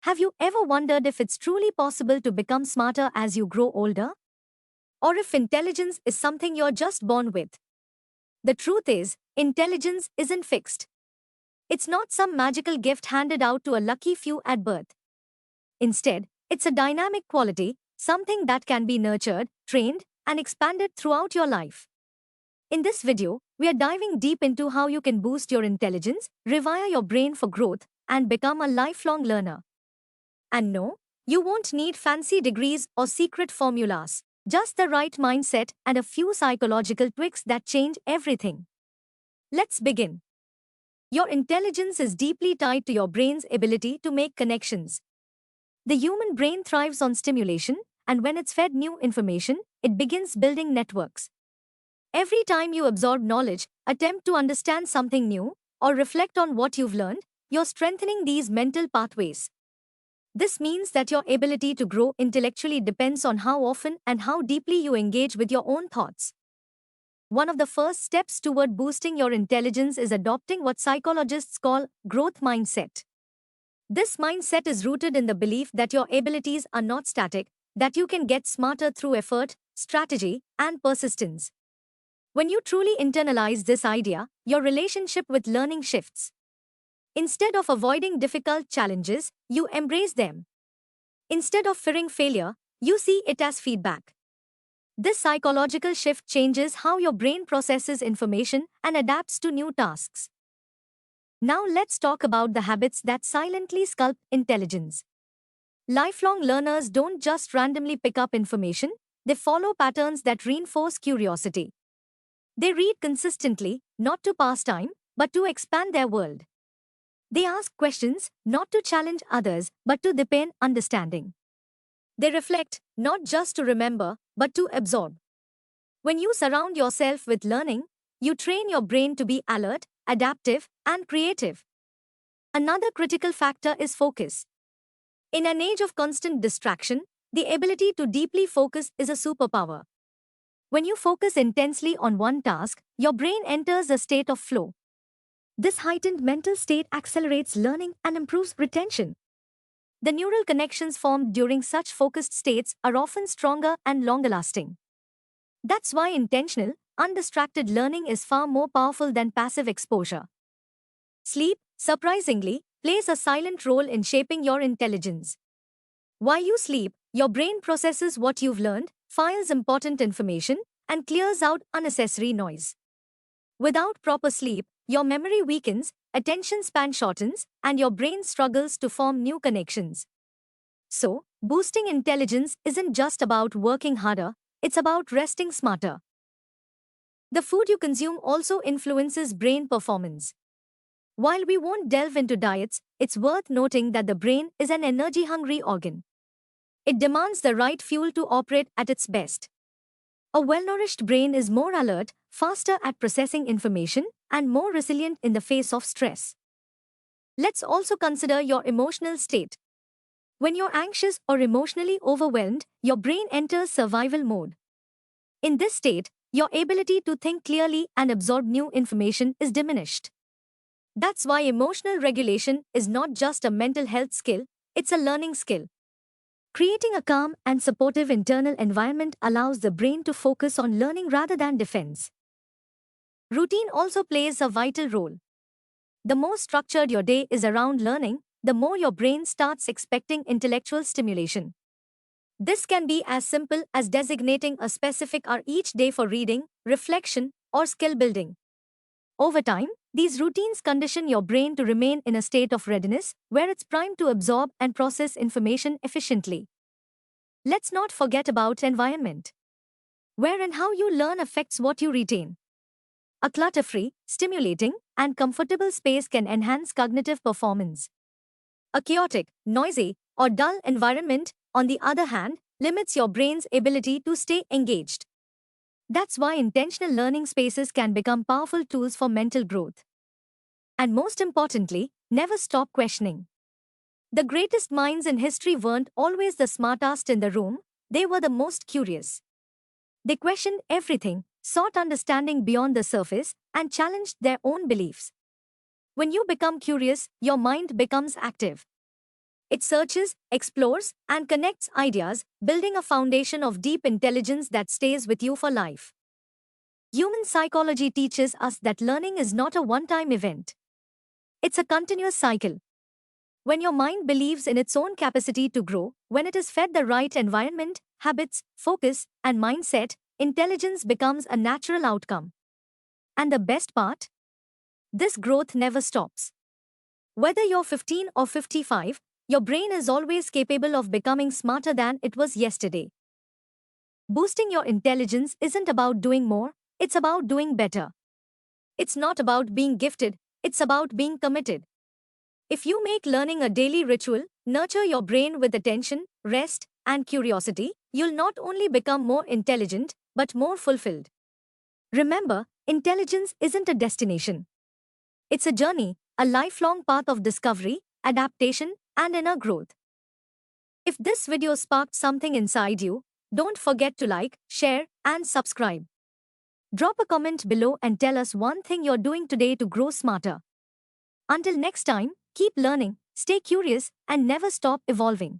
Have you ever wondered if it's truly possible to become smarter as you grow older? Or if intelligence is something you're just born with? The truth is, intelligence isn't fixed. It's not some magical gift handed out to a lucky few at birth. Instead, it's a dynamic quality, something that can be nurtured, trained, and expanded throughout your life. In this video, we are diving deep into how you can boost your intelligence, rewire your brain for growth, and become a lifelong learner. And no, you won't need fancy degrees or secret formulas, just the right mindset and a few psychological tweaks that change everything. Let's begin. Your intelligence is deeply tied to your brain's ability to make connections. The human brain thrives on stimulation, and when it's fed new information, it begins building networks. Every time you absorb knowledge, attempt to understand something new, or reflect on what you've learned, you're strengthening these mental pathways. This means that your ability to grow intellectually depends on how often and how deeply you engage with your own thoughts. One of the first steps toward boosting your intelligence is adopting what psychologists call growth mindset. This mindset is rooted in the belief that your abilities are not static, that you can get smarter through effort, strategy, and persistence. When you truly internalize this idea, your relationship with learning shifts. Instead of avoiding difficult challenges, you embrace them. Instead of fearing failure, you see it as feedback. This psychological shift changes how your brain processes information and adapts to new tasks. Now let's talk about the habits that silently sculpt intelligence. Lifelong learners don't just randomly pick up information, they follow patterns that reinforce curiosity. They read consistently, not to pass time, but to expand their world. They ask questions, not to challenge others, but to deepen understanding. They reflect, not just to remember, but to absorb. When you surround yourself with learning, you train your brain to be alert, adaptive, and creative. Another critical factor is focus. In an age of constant distraction, the ability to deeply focus is a superpower. When you focus intensely on one task, your brain enters a state of flow. This heightened mental state accelerates learning and improves retention. The neural connections formed during such focused states are often stronger and longer lasting. That's why intentional, undistracted learning is far more powerful than passive exposure. Sleep, surprisingly, plays a silent role in shaping your intelligence. While you sleep, your brain processes what you've learned, files important information, and clears out unnecessary noise. Without proper sleep, your memory weakens, attention span shortens, and your brain struggles to form new connections. So, boosting intelligence isn't just about working harder, it's about resting smarter. The food you consume also influences brain performance. While we won't delve into diets, it's worth noting that the brain is an energy-hungry organ. It demands the right fuel to operate at its best. A well-nourished brain is more alert, faster at processing information, and more resilient in the face of stress. Let's also consider your emotional state. When you're anxious or emotionally overwhelmed, your brain enters survival mode. In this state, your ability to think clearly and absorb new information is diminished. That's why emotional regulation is not just a mental health skill, it's a learning skill. Creating a calm and supportive internal environment allows the brain to focus on learning rather than defense. Routine also plays a vital role. The more structured your day is around learning, the more your brain starts expecting intellectual stimulation. This can be as simple as designating a specific hour each day for reading, reflection, or skill building. Over time, these routines condition your brain to remain in a state of readiness, where it's primed to absorb and process information efficiently. Let's not forget about environment. Where and how you learn affects what you retain. A clutter-free, stimulating, and comfortable space can enhance cognitive performance. A chaotic, noisy, or dull environment, on the other hand, limits your brain's ability to stay engaged. That's why intentional learning spaces can become powerful tools for mental growth. And most importantly, never stop questioning. The greatest minds in history weren't always the smartest in the room, they were the most curious. They questioned everything, sought understanding beyond the surface, and challenged their own beliefs. When you become curious, your mind becomes active. It searches, explores, and connects ideas, building a foundation of deep intelligence that stays with you for life. Human psychology teaches us that learning is not a one-time event. It's a continuous cycle. When your mind believes in its own capacity to grow, when it is fed the right environment, habits, focus, and mindset, intelligence becomes a natural outcome. And the best part? This growth never stops. Whether you're 15 or 55, your brain is always capable of becoming smarter than it was yesterday. Boosting your intelligence isn't about doing more, it's about doing better. It's not about being gifted, it's about being committed. If you make learning a daily ritual, nurture your brain with attention, rest, and curiosity, you'll not only become more intelligent, but more fulfilled. Remember, intelligence isn't a destination. It's a journey, a lifelong path of discovery, adaptation, and inner growth. If this video sparked something inside you, don't forget to like, share, and subscribe. Drop a comment below and tell us one thing you're doing today to grow smarter. Until next time, keep learning, stay curious, and never stop evolving.